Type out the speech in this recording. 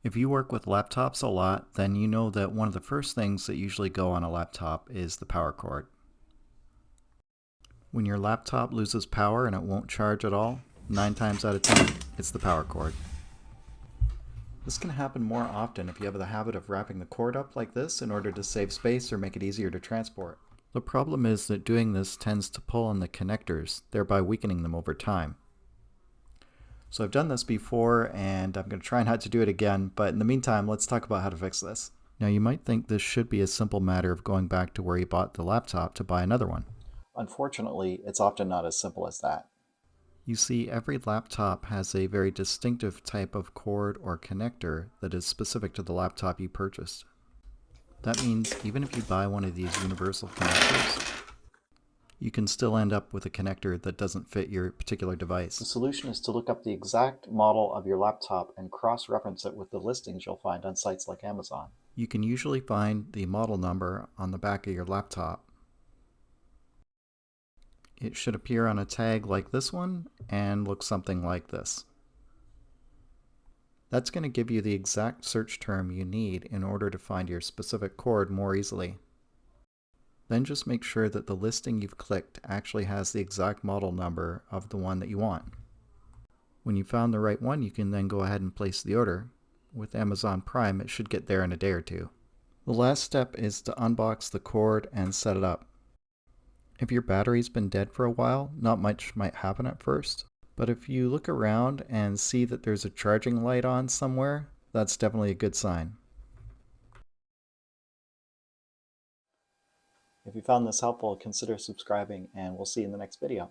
If you work with laptops a lot, then you know that one of the first things that usually go on a laptop is the power cord. When your laptop loses power and it won't charge at all, 9 times out of 10, it's the power cord. This can happen more often if you have the habit of wrapping the cord up like this in order to save space or make it easier to transport. The problem is that doing this tends to pull on the connectors, thereby weakening them over time. So I've done this before and I'm going to try not to do it again, but in the meantime, let's talk about how to fix this. Now you might think this should be a simple matter of going back to where you bought the laptop to buy another one. Unfortunately, it's often not as simple as that. You see, every laptop has a very distinctive type of cord or connector that is specific to the laptop you purchased. That means even if you buy one of these universal connectors, you can still end up with a connector that doesn't fit your particular device. The solution is to look up the exact model of your laptop and cross-reference it with the listings you'll find on sites like Amazon. You can usually find the model number on the back of your laptop. It should appear on a tag like this one and look something like this. That's going to give you the exact search term you need in order to find your specific cord more easily. Then just make sure that the listing you've clicked actually has the exact model number of the one that you want. When you found the right one, you can then go ahead and place the order. With Amazon Prime, it should get there in a day or two. The last step is to unbox the cord and set it up. If your battery's been dead for a while, not much might happen at first. But if you look around and see that there's a charging light on somewhere, that's definitely a good sign. If you found this helpful, consider subscribing, and we'll see you in the next video.